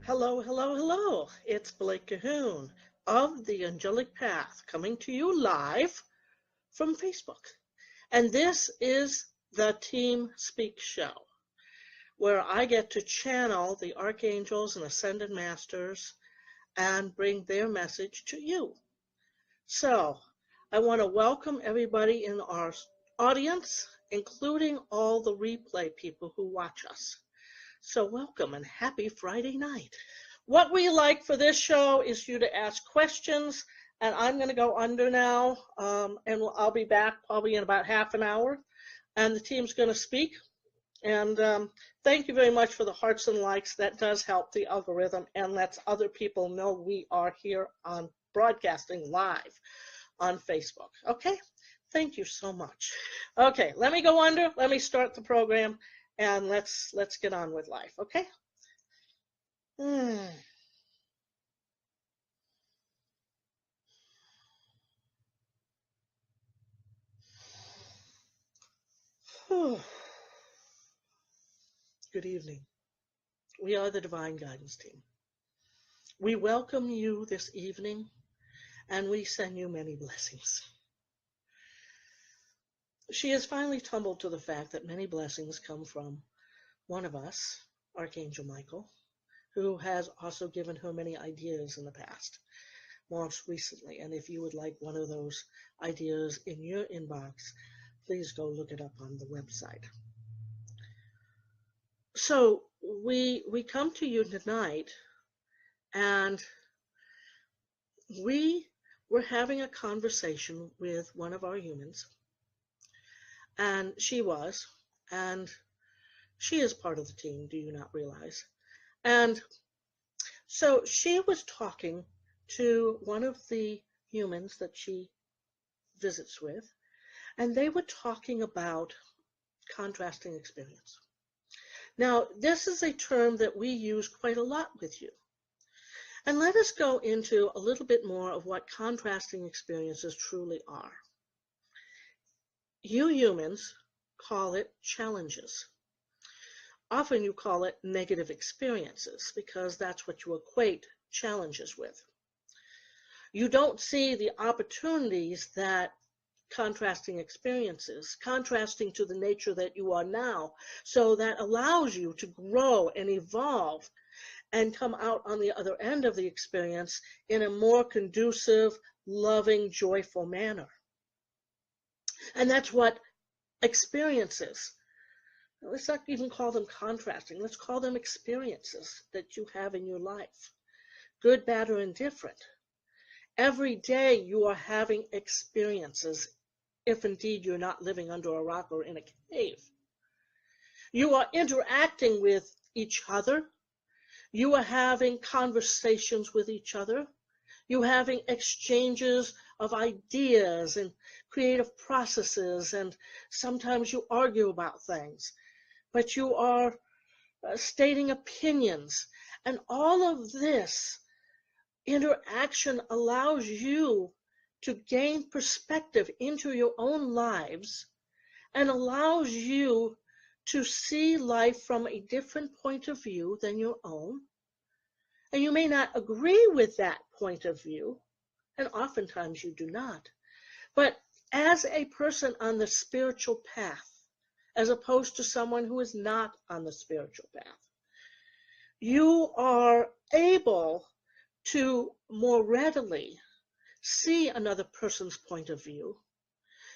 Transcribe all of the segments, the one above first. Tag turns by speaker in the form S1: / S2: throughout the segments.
S1: Hello, hello, hello. It's Blake Cahoon of the Angelic Path coming to you live from Facebook. And this is the Team Speak Show, where I get to channel the archangels and ascended masters and bring their message to you. So I want to welcome everybody in our audience, including all the replay people who watch us. So welcome and happy Friday night. What we like for this show is you to ask questions, and I'm going to go under now, and I'll be back probably in about half an hour, and the team's going to speak. And thank you very much for the hearts and likes. That does help the algorithm and lets other people know we are here on broadcasting live on Facebook. Okay? Thank you so much. Okay, let me go under. Let me start the program. And let's get on with life, okay? Good evening. We are the Divine Guidance Team. We welcome you this evening, and we send you many blessings. She has finally tumbled to the fact that many blessings come from one of us, Archangel Michael, who has also given her many ideas in the past, most recently. And if you would like one of those ideas in your inbox, please go look it up on the website. So we come to you tonight, and we were having a conversation with one of our humans, and she is part of the team, do you not realize? And so she was talking to one of the humans that she visits with, and they were talking about contrasting experience. Now, this is a term that we use quite a lot with you. And let us go into a little bit more of what contrasting experiences truly are. You humans call it challenges. Often you call it negative experiences because that's what you equate challenges with. You don't see the opportunities that contrasting experiences, contrasting to the nature that you are now, so that allows you to grow and evolve and come out on the other end of the experience in a more conducive, loving, joyful manner. And that's what experiences, let's not even call them contrasting, let's call them experiences that you have in your life, good, bad, or indifferent. Every day you are having experiences, if indeed you're not living under a rock or in a cave. You are interacting with each other. You are having conversations with each other. You're having exchanges of ideas and creative processes, and sometimes you argue about things, but you are stating opinions. And all of this interaction allows you to gain perspective into your own lives and allows you to see life from a different point of view than your own. And you may not agree with that point of view, and oftentimes you do not. But as a person on the spiritual path, as opposed to someone who is not on the spiritual path, you are able to more readily see another person's point of view.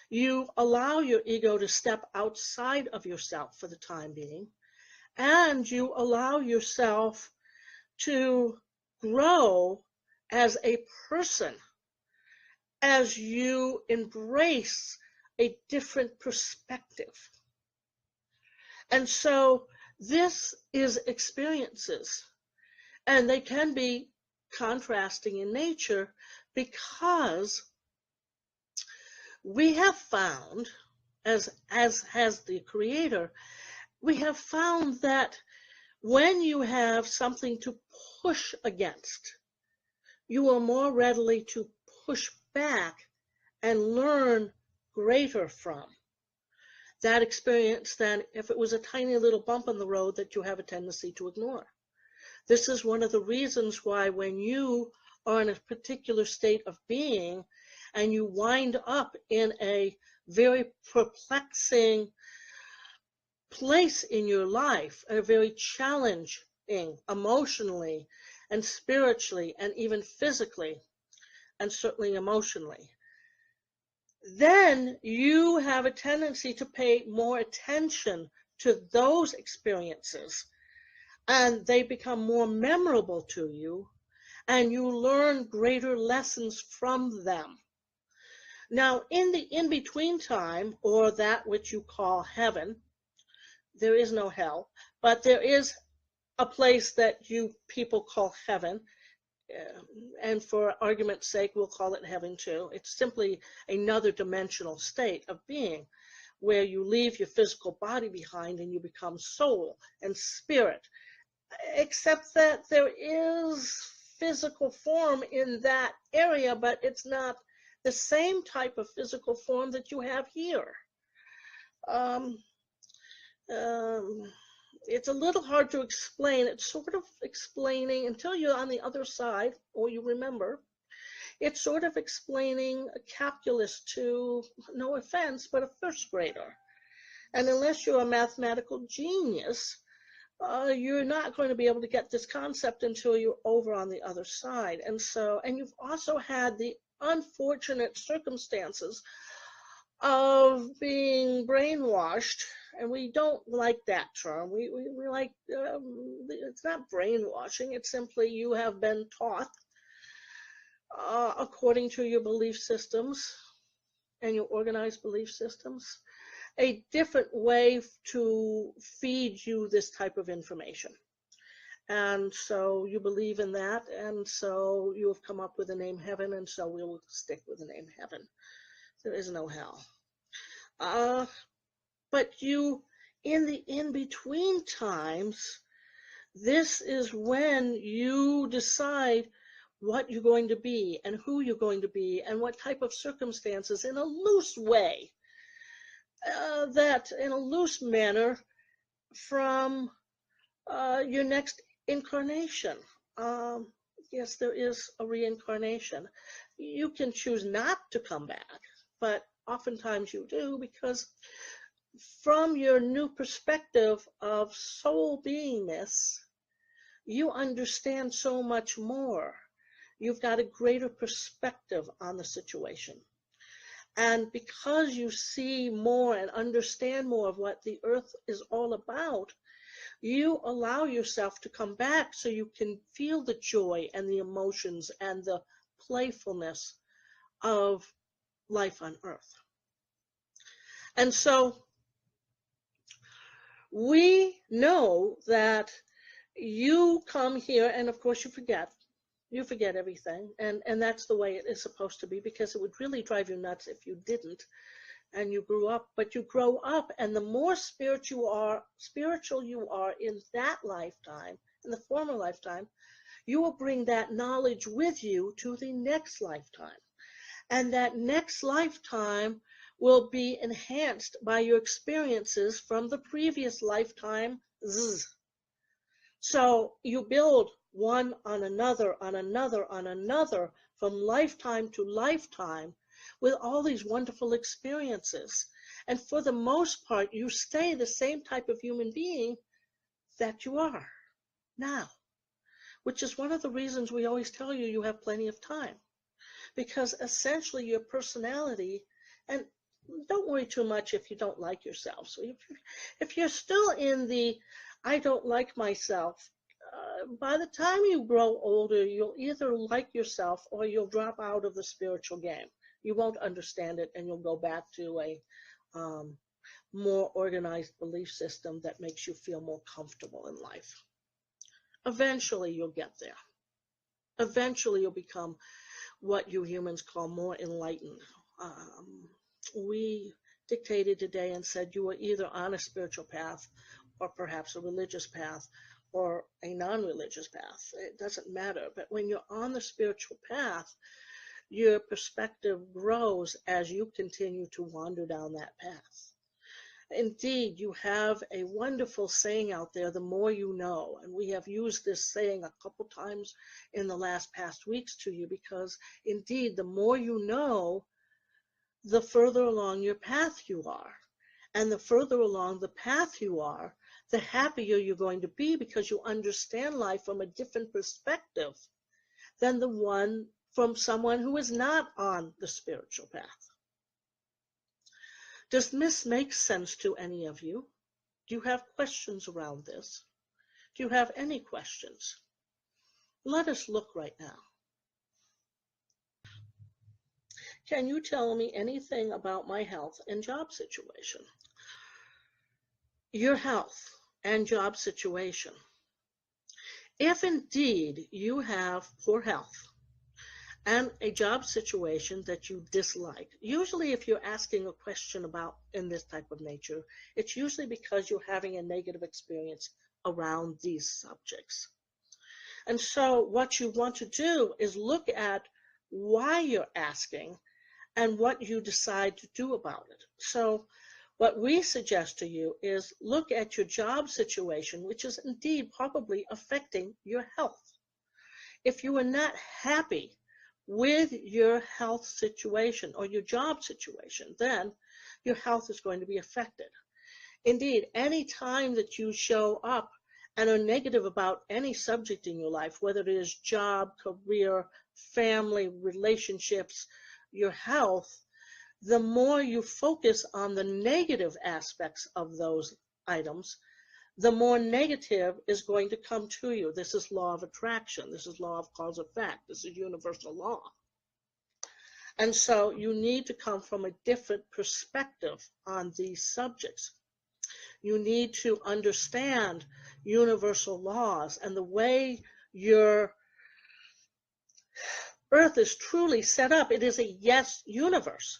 S1: You allow your ego to step outside of yourself for the time being, and you allow yourself to grow as a person as you embrace a different perspective. And so this is experiences, and they can be contrasting in nature because We have found, as has the Creator, we have found that when you have something to push against, you are more readily to push back and learn greater from that experience than if it was a tiny little bump in the road that you have a tendency to ignore. This is one of the reasons why when you are in a particular state of being and you wind up in a very perplexing place in your life, a very challenging emotionally and spiritually and even physically and certainly emotionally, then you have a tendency to pay more attention to those experiences, and they become more memorable to you, and you learn greater lessons from them. Now, in the in-between time, or that which you call heaven, there is no hell, but there is a place that you people call heaven, and for argument's sake, we'll call it heaven too. It's simply another dimensional state of being where you leave your physical body behind and you become soul and spirit, except that there is physical form in that area, but it's not the same type of physical form that you have here. It's a little hard to explain. It's sort of explaining, until you're on the other side, or you remember, it's sort of explaining a calculus to, no offense, but a first grader. And unless you're a mathematical genius, you're not going to be able to get this concept until you're over on the other side. And you've also had the unfortunate circumstances of being brainwashed, and we don't like that term. We like, it's not brainwashing, it's simply you have been taught according to your belief systems and your organized belief systems, a different way to feed you this type of information. And so you believe in that, and so you have come up with the name heaven, and so we will stick with the name heaven. There is no hell. But you, in the in-between times, this is when you decide what you're going to be and who you're going to be and what type of circumstances, in a loose way, that in a loose manner, from your next incarnation. Yes, there is a reincarnation. You can choose not to come back, but oftentimes you do, because from your new perspective of soul beingness, you understand so much more. You've got a greater perspective on the situation. And because you see more and understand more of what the earth is all about, you allow yourself to come back so you can feel the joy and the emotions and the playfulness of life on earth. And so we know that you come here, and of course you forget everything, and that's the way it is supposed to be, because it would really drive you nuts if you didn't and you grew up. But you grow up, and the more spiritual you are in that lifetime, in the former lifetime, you will bring that knowledge with you to the next lifetime, and that next lifetime will be enhanced by your experiences from the previous lifetime. So you build one on another, on another, on another, from lifetime to lifetime, with all these wonderful experiences. And for the most part, you stay the same type of human being that you are now, which is one of the reasons we always tell you you have plenty of time, because essentially your personality, and don't worry too much if you don't like yourself. So if you're still in the I don't like myself, by the time you grow older, you'll either like yourself or you'll drop out of the spiritual game. You won't understand it, and you'll go back to a more organized belief system that makes you feel more comfortable in life. Eventually, you'll get there. Eventually, you'll become what you humans call more enlightened. we dictated today and said you were either on a spiritual path or perhaps a religious path or a non-religious path. It doesn't matter. But when you're on the spiritual path, your perspective grows as you continue to wander down that path. Indeed, you have a wonderful saying out there, the more you know. And we have used this saying a couple times in the past weeks to you, because indeed, the more you know, the further along your path you are. And the further along the path you are, the happier you're going to be, because you understand life from a different perspective than the one from someone who is not on the spiritual path. Does this make sense to any of you? Do you have questions around this? Do you have any questions? Let us look right now. Can you tell me anything about my health and job situation? Your health and job situation. If indeed you have poor health and a job situation that you dislike, usually if you're asking a question about in this type of nature, it's usually because you're having a negative experience around these subjects. And so what you want to do is look at why you're asking and what you decide to do about it. So what we suggest to you is look at your job situation, which is indeed probably affecting your health. If you are not happy with your health situation or your job situation, then your health is going to be affected. Indeed, any time that you show up and are negative about any subject in your life, whether it is job, career, family, relationships, your health, the more you focus on the negative aspects of those items, the more negative is going to come to you. This is law of attraction. This is law of cause and effect. This is universal law. And so you need to come from a different perspective on these subjects. You need to understand universal laws and the way your earth is truly set up. It is a yes universe.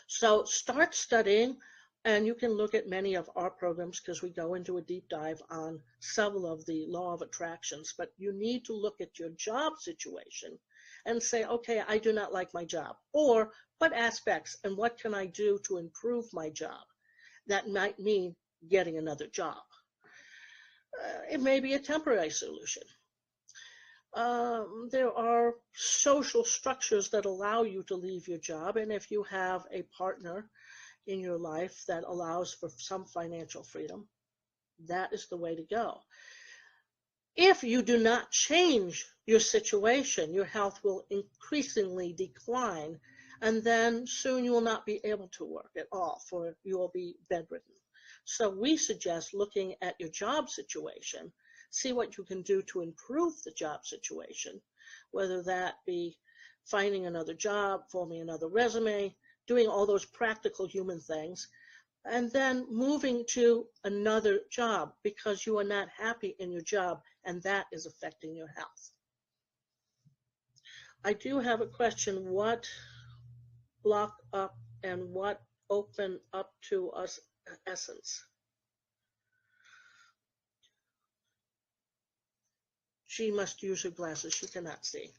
S1: So start studying, and you can look at many of our programs because we go into a deep dive on several of the law of attractions. But you need to look at your job situation and say, okay, I do not like my job. Or what aspects and what can I do to improve my job? That might mean getting another job. It may be a temporary solution. There are social structures that allow you to leave your job, and if you have a partner in your life that allows for some financial freedom, that is the way to go. If you do not change your situation, your health will increasingly decline, and then soon you will not be able to work at all, for you will be bedridden. So we suggest looking at your job situation. See what you can do to improve the job situation, whether that be finding another job, forming another resume, doing all those practical human things, and then moving to another job because you are not happy in your job, and that is affecting your health. I do have a question. What block up and what open up to us essence? She must use her glasses. She cannot see.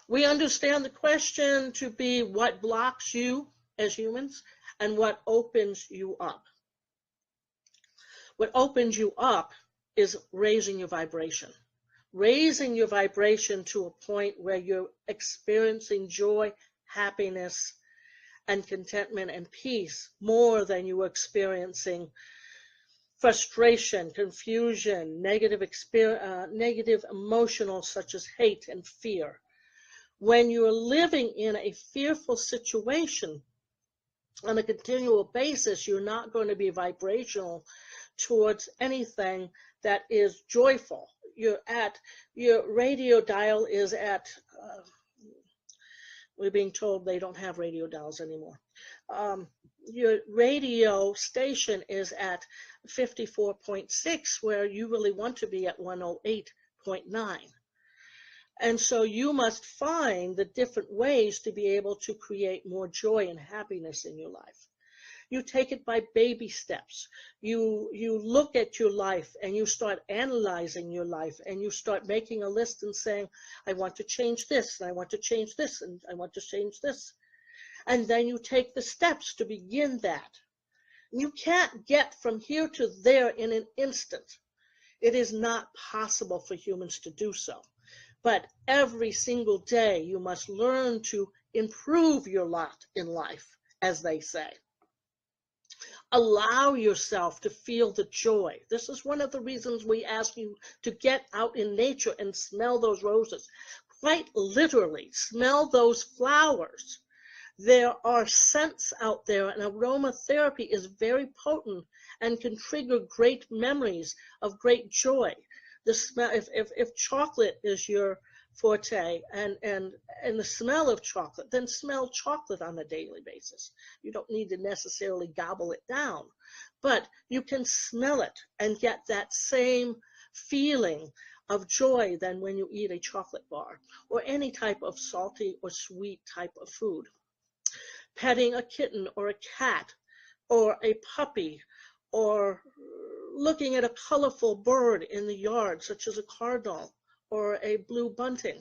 S1: We understand the question to be what blocks you as humans and what opens you up. What opens you up is raising your vibration. Raising your vibration to a point where you're experiencing joy, happiness, and contentment and peace more than you were experiencing frustration, confusion, negative emotional such as hate and fear. When you're living in a fearful situation on a continual basis, you're not going to be vibrational towards anything that is joyful. Your radio dial is at we're being told they don't have radio dials anymore. Your radio station is at 54.6, where you really want to be at 108.9. And so you must find the different ways to be able to create more joy and happiness in your life. You take it by baby steps. You look at your life and you start analyzing your life, and you start making a list and saying, I want to change this, and I want to change this, and I want to change this. And then you take the steps to begin that. You can't get from here to there in an instant. It is not possible for humans to do so. But every single day you must learn to improve your lot in life, as they say. Allow yourself to feel the joy. This is one of the reasons we ask you to get out in nature and smell those roses. Quite literally, smell those flowers. There are scents out there, and aromatherapy is very potent and can trigger great memories of great joy. The smell, if chocolate is your forte and the smell of chocolate, then smell chocolate on a daily basis. You don't need to necessarily gobble it down, but you can smell it and get that same feeling of joy than when you eat a chocolate bar or any type of salty or sweet type of food. Petting a kitten or a cat or a puppy, or looking at a colorful bird in the yard, such as a cardinal or a blue bunting,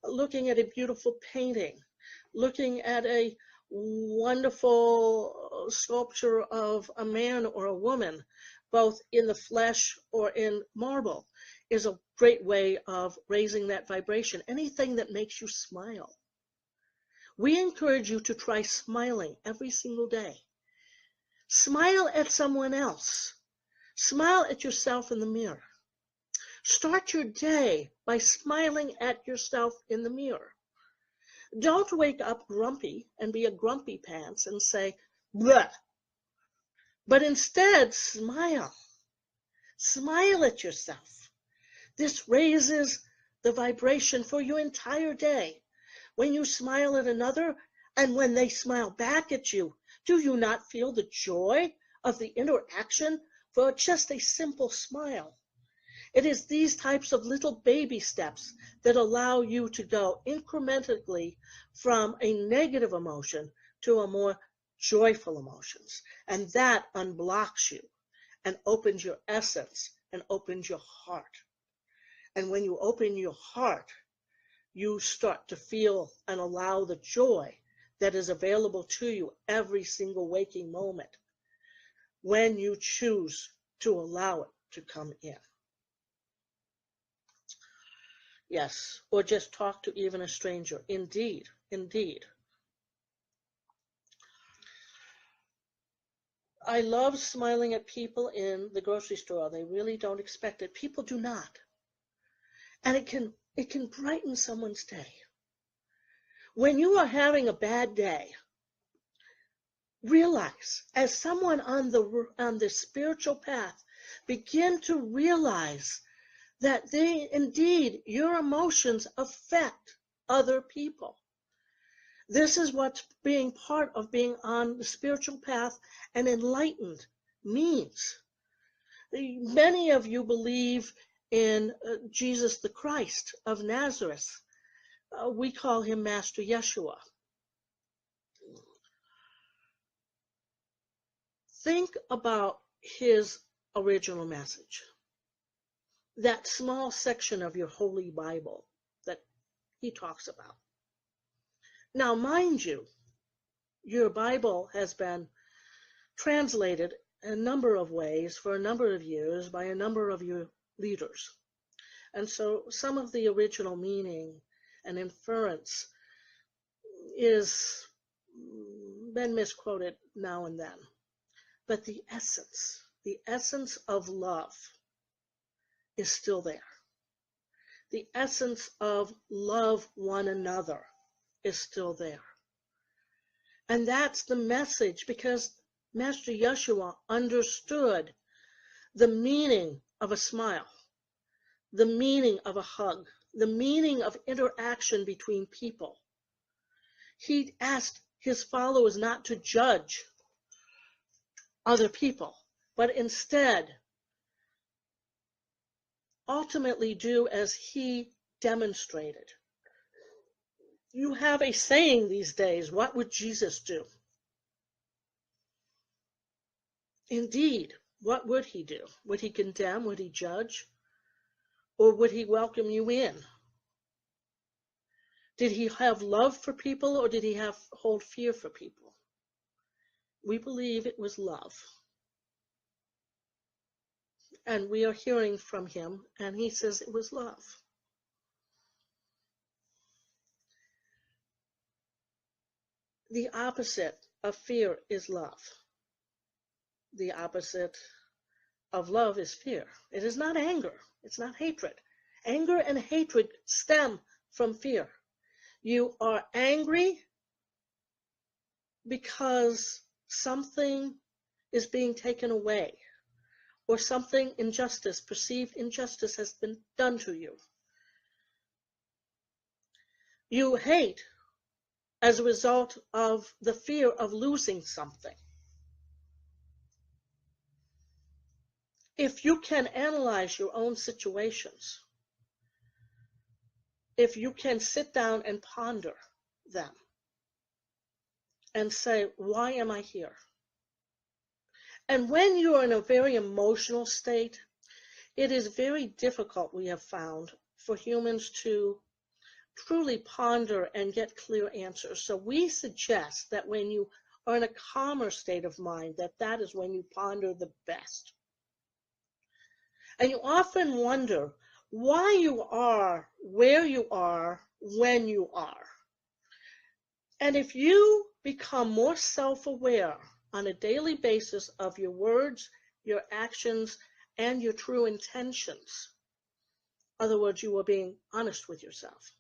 S1: looking at a beautiful painting, looking at a wonderful sculpture of a man or a woman, both in the flesh or in marble, is a great way of raising that vibration. Anything that makes you smile. We encourage you to try smiling every single day. Smile at someone else. Smile at yourself in the mirror. Start your day by smiling at yourself in the mirror. Don't wake up grumpy and be a grumpy pants and say, bleh. But instead, smile. Smile at yourself. This raises the vibration for your entire day. When you smile at another, and when they smile back at you, do you not feel the joy of the interaction for just a simple smile? It is these types of little baby steps that allow you to go incrementally from a negative emotion to a more joyful emotions. And that unblocks you and opens your essence and opens your heart. And when you open your heart, you start to feel and allow the joy that is available to you every single waking moment when you choose to allow it to come in. Yes, or just talk to even a stranger. Indeed, indeed. I love smiling at people in the grocery store. They really don't expect it. People do not. And it can brighten someone's day. When you are having a bad day, realize, as someone on the spiritual path, begin to realize that indeed your emotions affect other people. This is what being part of being on the spiritual path and enlightened means. Many of you believe in Jesus the Christ of Nazareth. We call him Master Yeshua. Think about his original message. That small section of your Holy Bible that he talks about. Now, mind you, your Bible has been translated in a number of ways for a number of years by a number of your leaders. And so some of the original meaning and inference is been misquoted now and then. But the essence of love is still there. The essence of love one another is still there. And that's the message, because Master Yeshua understood the meaning of a smile, the meaning of a hug, the meaning of interaction between people. He asked his followers not to judge other people, but instead ultimately do as he demonstrated. You have a saying these days, what would Jesus do? Indeed, what would he do? Would he condemn? Would he judge? Or would he welcome you in? Did he have love for people, or did he hold fear for people? We believe it was love. And we are hearing from him, and he says it was love. The opposite of fear is love. The opposite of love is fear. It is not anger. It's not hatred. Anger and hatred stem from fear. You are angry because something is being taken away, or something perceived injustice has been done to you. You hate as a result of the fear of losing something. If you can analyze your own situations, if you can sit down and ponder them and say, why am I here? And when you are in a very emotional state, it is very difficult, we have found, for humans to truly ponder and get clear answers. So we suggest that when you are in a calmer state of mind, that is when you ponder the best. And you often wonder why you are where you are when you are. And if you become more self-aware on a daily basis of your words, your actions, and your true intentions, in other words, you are being honest with yourself,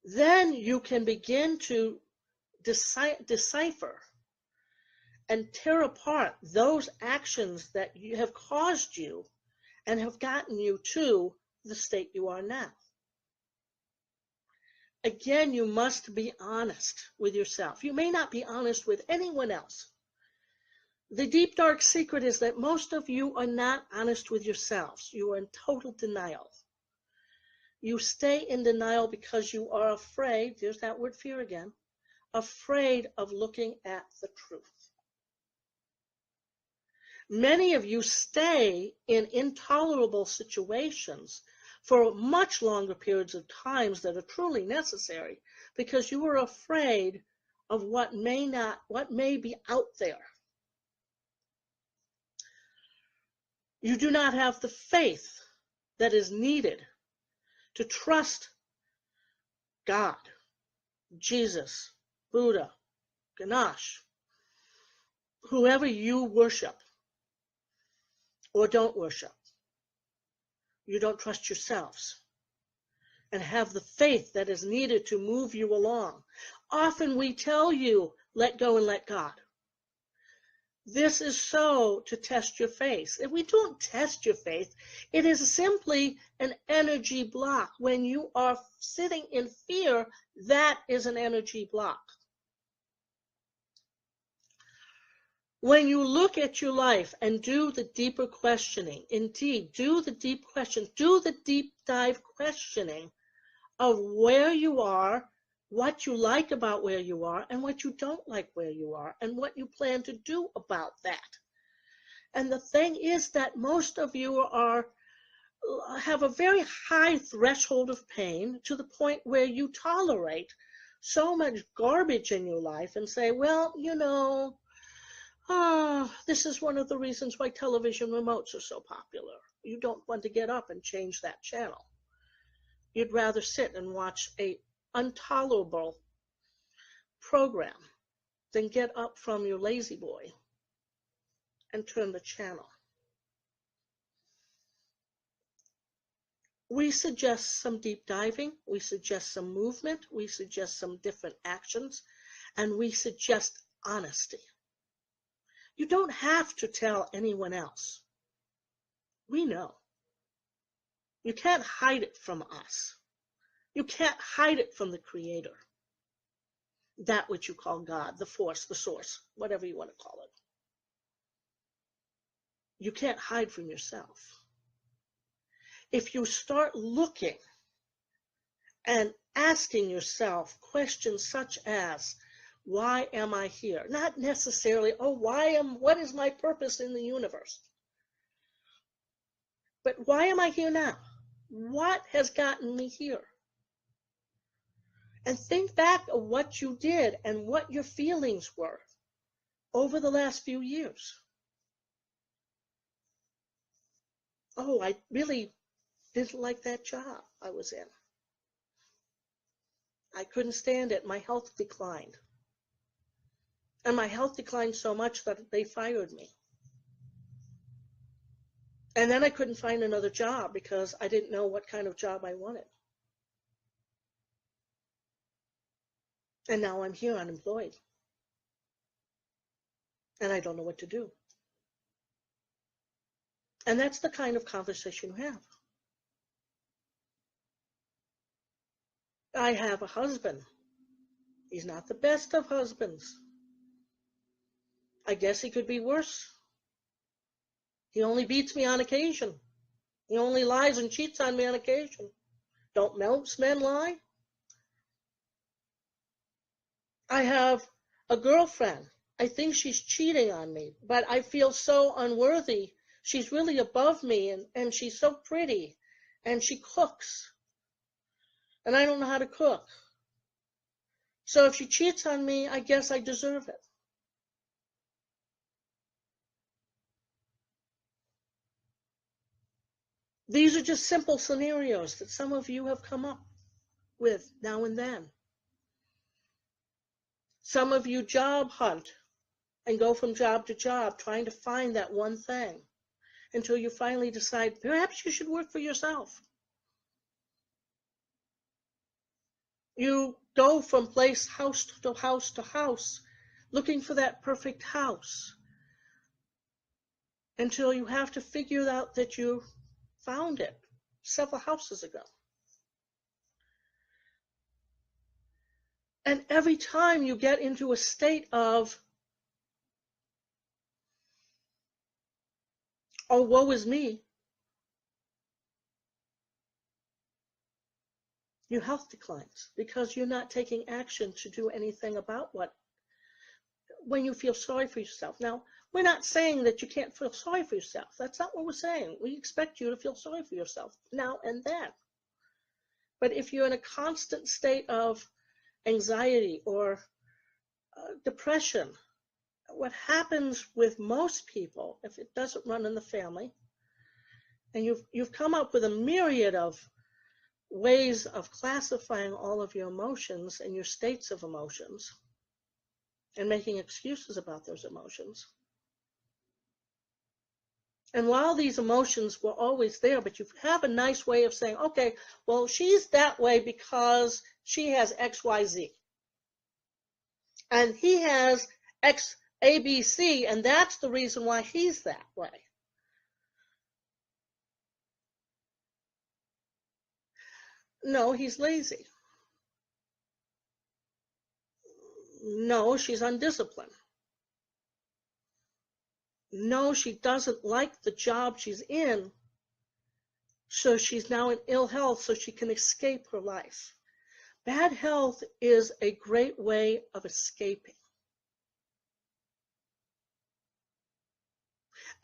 S1: then you can begin to decipher and tear apart those actions that have caused you and have gotten you to the state you are now. Again, you must be honest with yourself. You may not be honest with anyone else. The deep, dark secret is that most of you are not honest with yourselves. You are in total denial. You stay in denial because you are afraid, there's that word fear again, afraid of looking at the truth. Many of you stay in intolerable situations for much longer periods of times that are truly necessary because you are afraid of what may be out there. You do not have the faith that is needed to trust God, Jesus, Buddha, Ganesh, whoever you worship or don't worship. You don't trust yourselves and have the faith that is needed to move you along. Often we tell you, let go and let God. This is so to test your faith. If we don't test your faith, it is simply an energy block. When you are sitting in fear, that is an energy block. When you look at your life and do the deeper questioning, indeed, do the deep questions, do the deep dive questioning of where you are, what you like about where you are, and what you don't like where you are, and what you plan to do about that. And the thing is that most of you have a very high threshold of pain to the point where you tolerate so much garbage in your life and say, well, you know, this is one of the reasons why television remotes are so popular. You don't want to get up and change that channel. You'd rather sit and watch an intolerable program than get up from your lazy boy and turn the channel. We suggest some deep diving, we suggest some movement, we suggest some different actions, and we suggest honesty. You don't have to tell anyone else. We know. You can't hide it from us. You can't hide it from the Creator. That which you call God, the force, the source, whatever you want to call it. you can't hide from yourself. If you start looking and asking yourself questions such as, why am I here? Not necessarily, what is my purpose in the universe? But why am I here now? What has gotten me here? And think back of what you did and what your feelings were over the last few years. Oh, I really didn't like that job I was in. I couldn't stand it. My health declined. And my health declined so much that they fired me. And then I couldn't find another job because I didn't know what kind of job I wanted. And now I'm here unemployed. And I don't know what to do. And that's the kind of conversation you have. I have a husband. He's not the best of husbands. I guess he could be worse. He only beats me on occasion. He only lies and cheats on me on occasion. Don't most men lie? I have a girlfriend. I think she's cheating on me, but I feel so unworthy. She's really above me, and she's so pretty, and she cooks. And I don't know how to cook. So if she cheats on me, I guess I deserve it. These are just simple scenarios that some of you have come up with now and then. Some of you job hunt and go from job to job trying to find that one thing until you finally decide perhaps you should work for yourself. You go from house to house to house looking for that perfect house until you have to figure out that you found it several houses ago. And every time you get into a state of, oh, woe is me, your health declines because you're not taking action to do anything about when you feel sorry for yourself. Now, we're not saying that you can't feel sorry for yourself. That's not what we're saying. We expect you to feel sorry for yourself now and then. But if you're in a constant state of anxiety or depression, what happens with most people, if it doesn't run in the family, and you've come up with a myriad of ways of classifying all of your emotions and your states of emotions and making excuses about those emotions. And while these emotions were always there, but you have a nice way of saying, okay, well, she's that way because she has X, Y, Z. And he has X, A, B, C, and that's the reason why he's that way. No, he's lazy. No, she's undisciplined. No, she doesn't like the job she's in, so she's now in ill health so she can escape her life. Bad health is a great way of escaping.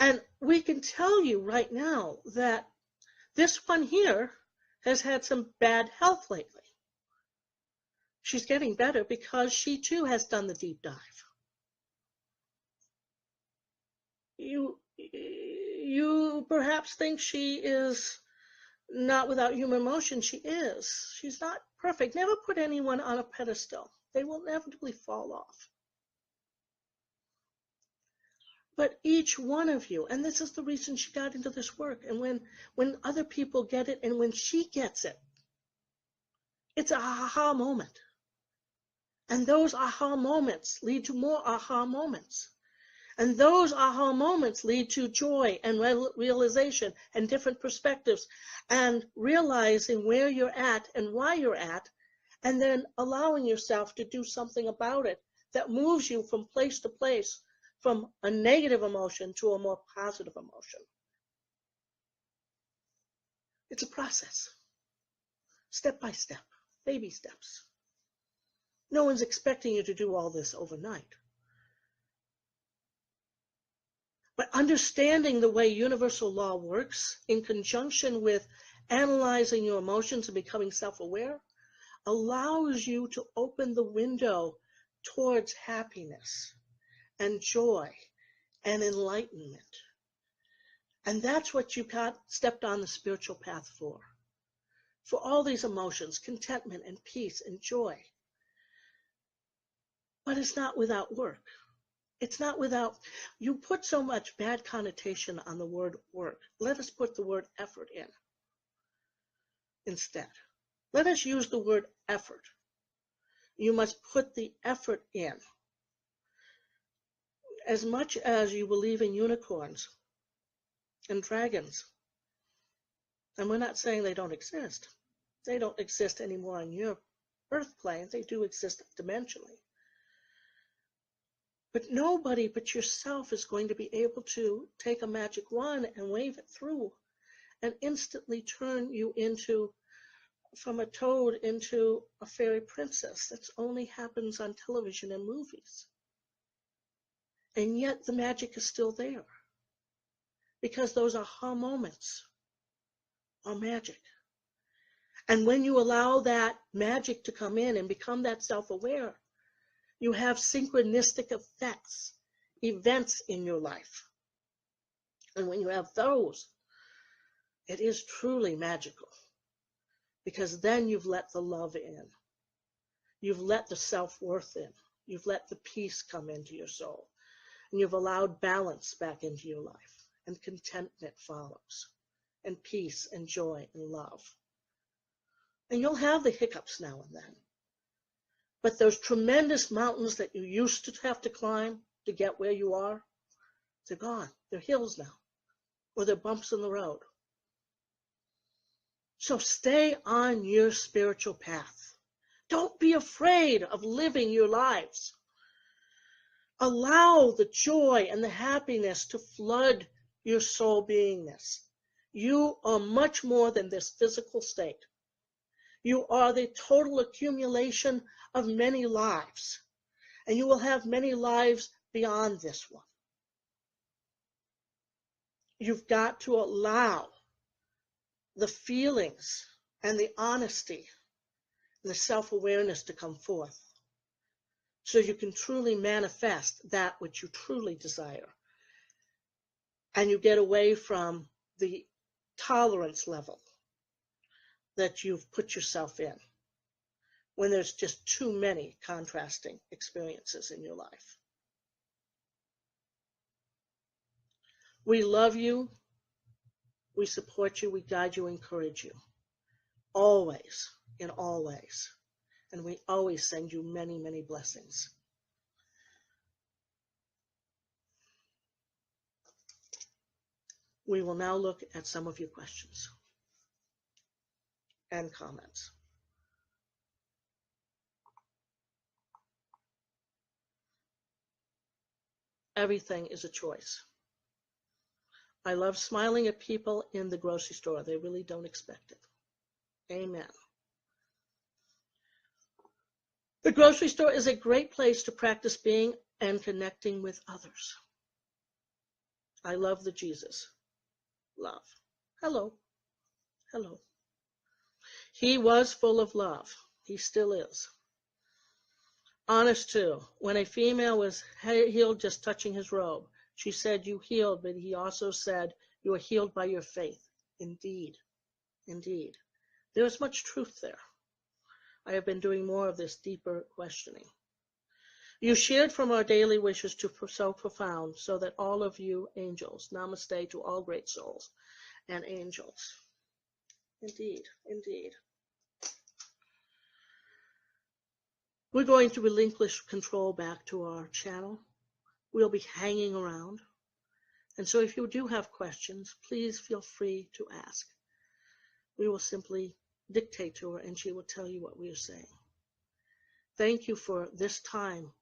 S1: And we can tell you right now that this one here has had some bad health lately. She's getting better because she too has done the deep dive. You perhaps think she is not without human emotion. She is. She's not perfect. Never put anyone on a pedestal. They will inevitably fall off. But each one of you, and this is the reason she got into this work, and when other people get it and when she gets it, it's an aha moment. And those aha moments lead to more aha moments. And those aha moments lead to joy and realization and different perspectives and realizing where you're at and why you're at, and then allowing yourself to do something about it that moves you from place to place, from a negative emotion to a more positive emotion. It's a process, step by step, baby steps. No one's expecting you to do all this overnight. But understanding the way universal law works in conjunction with analyzing your emotions and becoming self-aware allows you to open the window towards happiness and joy and enlightenment. And that's what you got stepped on the spiritual path for all these emotions, contentment and peace and joy. But it's not without work. It's not without, you put so much bad connotation on the word work. Let us put the word effort in instead. Let us use the word effort. You must put the effort in. As much as you believe in unicorns and dragons, and we're not saying they don't exist. They don't exist anymore on your earth plane. They do exist dimensionally. But nobody but yourself is going to be able to take a magic wand and wave it through and instantly turn you from a toad into a fairy princess. That only happens on television and movies. And yet the magic is still there, because those aha moments are magic. And when you allow that magic to come in and become that self-aware, you have synchronistic events in your life. And when you have those, it is truly magical, because then you've let the love in. You've let the self-worth in. You've let the peace come into your soul. And you've allowed balance back into your life. And contentment follows. And peace and joy and love. And you'll have the hiccups now and then. But those tremendous mountains that you used to have to climb to get where you are, they're gone. They're hills now. Or they're bumps in the road. So stay on your spiritual path. Don't be afraid of living your lives. Allow the joy and the happiness to flood your soul beingness. You are much more than this physical state. You are the total accumulation of many lives, and you will have many lives beyond this one. You've got to allow the feelings and the honesty and the self-awareness to come forth, so you can truly manifest that which you truly desire. And you get away from the tolerance level that you've put yourself in when there's just too many contrasting experiences in your life. We love you. We support you. We guide you, encourage you. Always, in all ways. And we always send you many, many blessings. We will now look at some of your questions and comments. Everything is a choice. I love smiling at people in the grocery store. They really don't expect it. Amen. The grocery store is a great place to practice being and connecting with others. I love the Jesus. Love. Hello. Hello. He was full of love. He still is. Honest too. When a female was healed just touching his robe, she said, "You healed," but he also said, "You are healed by your faith." Indeed. Indeed. There is much truth there. I have been doing more of this deeper questioning. You shared from our daily wishes to so profound, so that all of you angels, namaste to all great souls and angels. Indeed, indeed. We're going to relinquish control back to our channel. We'll be hanging around. And so if you do have questions, please feel free to ask. We will simply dictate to her and she will tell you what we are saying. Thank you for this time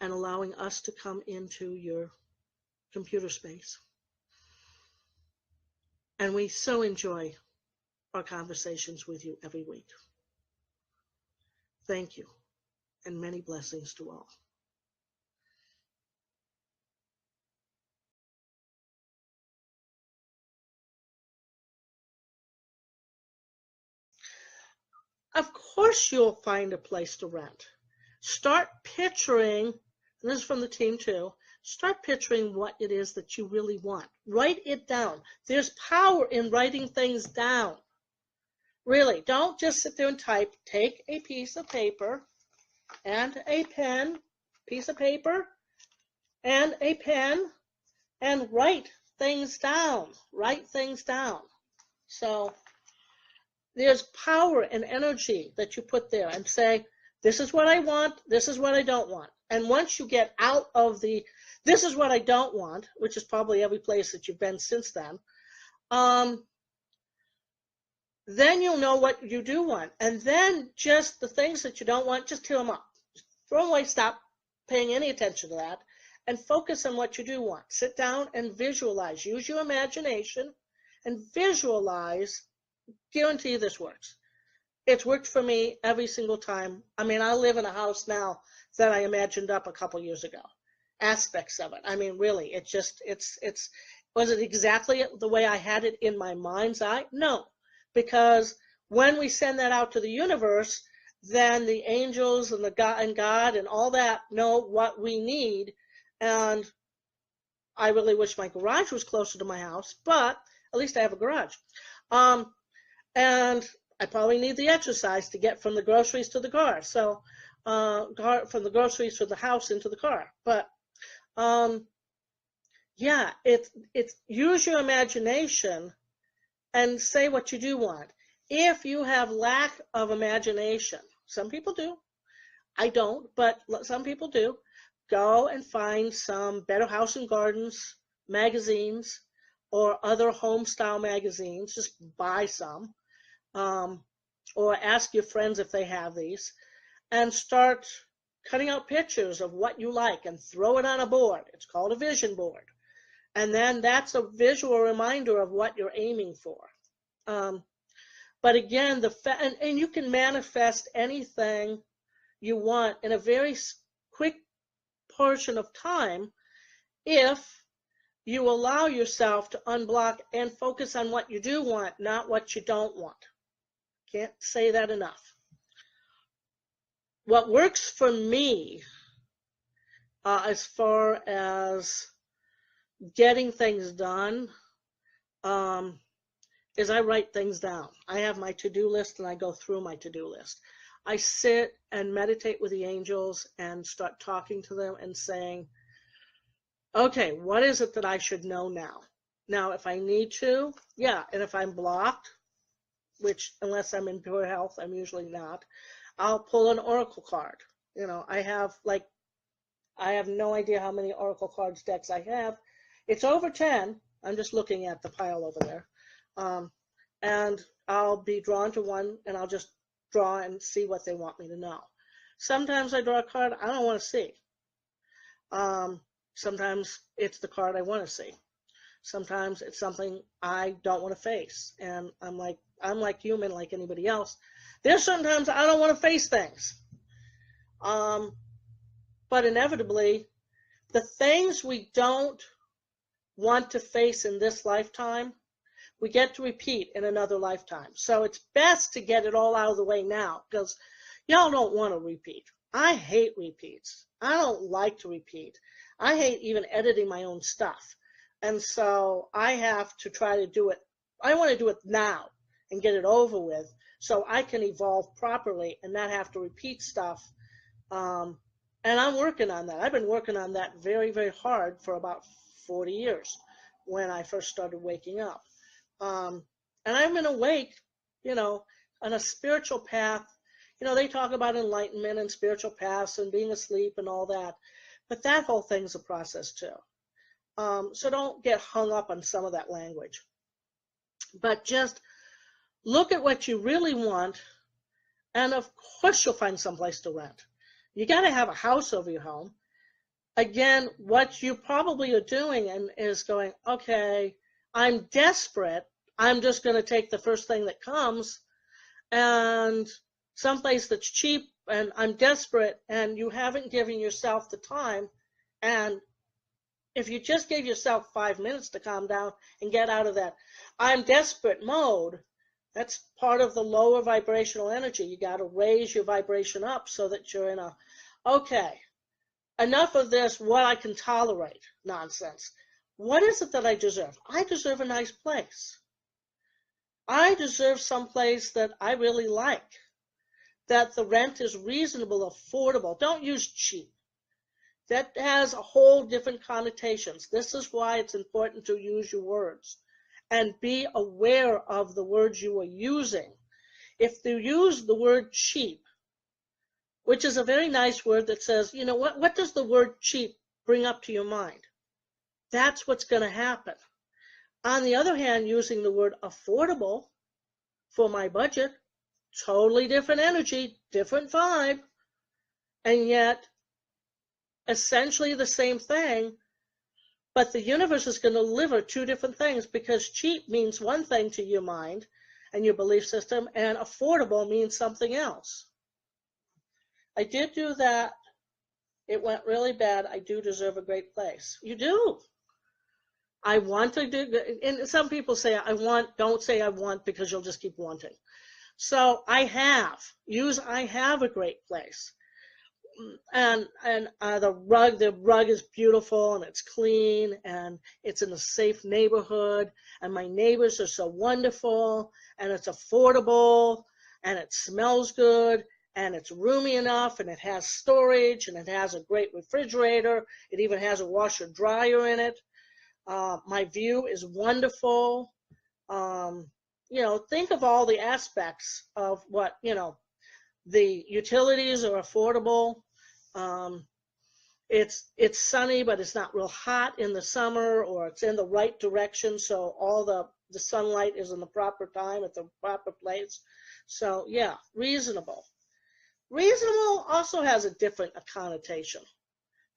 S1: and allowing us to come into your computer space. And we so enjoy our conversations with you every week. Thank you, and many blessings to all. Of course you'll find a place to rent. Start picturing, and this is from the team too, start picturing what it is that you really want. Write it down. There's power in writing things down. Really, don't just sit there and type. Take a piece of paper and a pen, piece of paper and a pen, and write things down. Write things down. So there's power and energy that you put there and say, this is what I want, this is what I don't want. And once you get out of the, this is what I don't want, which is probably every place that you've been since then you'll know what you do want. And then just the things that you don't want, just tear them up. Just throw them away, stop paying any attention to that, and focus on what you do want. Sit down and visualize. Use your imagination and visualize. Guarantee you this works. It's worked for me every single time. I mean, I live in a house now that I imagined up a couple years ago. Aspects of it. I mean, really, was it exactly the way I had it in my mind's eye? No, because when we send that out to the universe, then the angels and the God and all that know what we need. And I really wish my garage was closer to my house, but at least I have a garage. And I probably need the exercise to get from the groceries to the car. So from the groceries to the house into the car. But yeah, it's use your imagination and say what you do want. If you have lack of imagination, some people do. I don't, but some people do. Go and find some Better House and Gardens magazines or other home style magazines. Just buy some. Or ask your friends if they have these, and start cutting out pictures of what you like and throw it on a board. It's called a vision board. And then that's a visual reminder of what you're aiming for. But again, and you can manifest anything you want in a very quick portion of time if you allow yourself to unblock and focus on what you do want, not what you don't want. Can't say that enough. What works for me as far as getting things done is I write things down. I have my to-do list and I go through my to-do list. I sit and meditate with the angels and start talking to them and saying, okay, what is it that I should know now? Now, if I need to, yeah, and if I'm blocked, which unless I'm in poor health, I'm usually not, I'll pull an oracle card. You know, I have no idea how many oracle cards decks I have. It's over 10. I'm just looking at the pile over there. And I'll be drawn to one and I'll just draw and see what they want me to know. Sometimes I draw a card I don't want to see. Sometimes it's the card I want to see. Sometimes it's something I don't want to face. And I'm like human, like anybody else. There's sometimes I don't want to face things. But inevitably, the things we don't want to face in this lifetime, we get to repeat in another lifetime. So it's best to get it all out of the way now, because y'all don't want to repeat. I hate repeats. I don't like to repeat. I hate even editing my own stuff. And so I have to try to do it. I want to do it now and get it over with so I can evolve properly and not have to repeat stuff. And I'm working on that. I've been working on that very, very hard for about 40 years when I first started waking up. And I've been awake, on a spiritual path. They talk about enlightenment and spiritual paths and being asleep and all that. But that whole thing's a process too. So don't get hung up on some of that language. But just look at what you really want, and of course you'll find someplace to rent. You got to have a house over your home. again, what you probably are doing is going, okay, I'm desperate. I'm just going to take the first thing that comes, and someplace that's cheap, and I'm desperate, and you haven't given yourself the time. And if you just gave yourself 5 minutes to calm down and get out of that I'm desperate mode, that's part of the lower vibrational energy. You got to raise your vibration up so that you're in a, okay, enough of this, what I can tolerate nonsense. What is it that I deserve? I deserve a nice place. I deserve some place that I really like, that the rent is reasonable, affordable. Don't use cheap. That has a whole different connotations. This is why it's important to use your words and be aware of the words you are using. If you use the word cheap, which is a very nice word that says, you know, what does the word cheap bring up to your mind? That's what's going to happen. On the other hand, using the word affordable for my budget, totally different energy, different vibe, and yet essentially the same thing, but the universe is going to deliver two different things, because cheap means one thing to your mind and your belief system, and affordable means something else. I did do that. It went really bad. I do deserve a great place. You do. I want to do, and some people say I want, don't say I want, because you'll just keep wanting. So I have a great place. And the rug is beautiful, and it's clean, and it's in a safe neighborhood, and my neighbors are so wonderful, and it's affordable, and it smells good, and it's roomy enough, and it has storage, and it has a great refrigerator. It even has a washer dryer in it. My view is wonderful. You know, think of all the aspects of what, you know, the utilities are affordable. It's sunny, but it's not real hot in the summer, or it's in the right direction, so all the sunlight is in the proper time at the proper place. So yeah, reasonable. Reasonable also has a different connotation.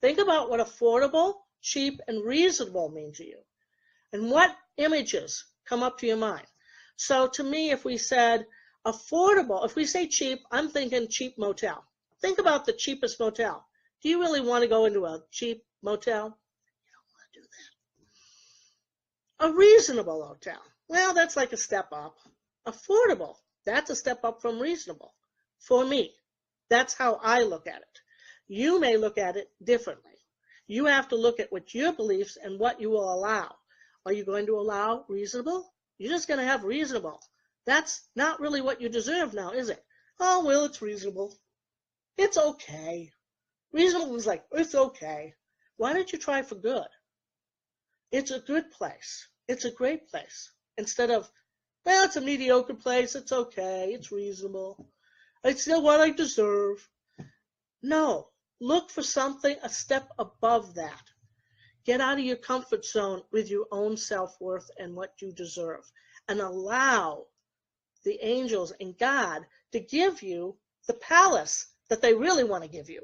S1: Think about what affordable, cheap, and reasonable mean to you, and what images come up to your mind. So to me, if we said affordable, if we say cheap, I'm thinking cheap motel. Think about the cheapest motel. Do you really want to go into a cheap motel? You don't want to do that. A reasonable hotel, well, that's like a step up. Affordable, that's a step up from reasonable. For me, that's how I look at it. You may look at it differently. You have to look at what your beliefs and what you will allow. Are you going to allow reasonable? You're just going to have reasonable. That's not really what you deserve now, is it? Oh, well, it's reasonable. It's okay. Reasonable is like, it's okay. Why don't you try for good? It's a good place. It's a great place. Instead of, well, it's a mediocre place. It's okay. It's reasonable. It's still what I deserve. No. Look for something a step above that. Get out of your comfort zone with your own self-worth and what you deserve. And allow the angels and God to give you the palace that they really want to give you.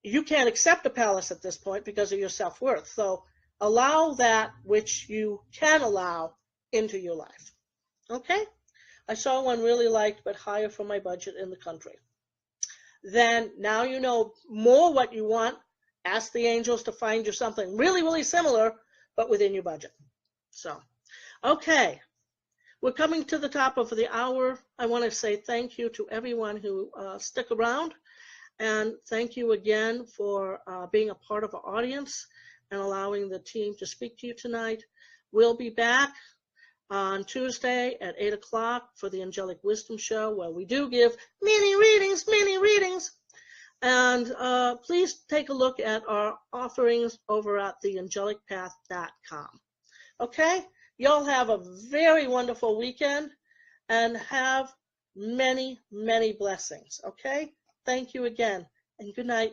S1: You can't accept a palace at this point because of your self-worth. So allow that which you can allow into your life. Okay? I saw one really liked, but higher for my budget in the country. Then now you know more what you want. Ask the angels to find you something really, really similar, but within your budget. So, okay. We're coming to the top of the hour. I want to say thank you to everyone who stuck around, and thank you again for being a part of our audience and allowing the team to speak to you tonight. We'll be back on Tuesday at 8 o'clock for the Angelic Wisdom Show, where we do give mini readings. And please take a look at our offerings over at theangelicpath.com. Okay? Y'all have a very wonderful weekend and have many, many blessings. Okay? Thank you again, and good night.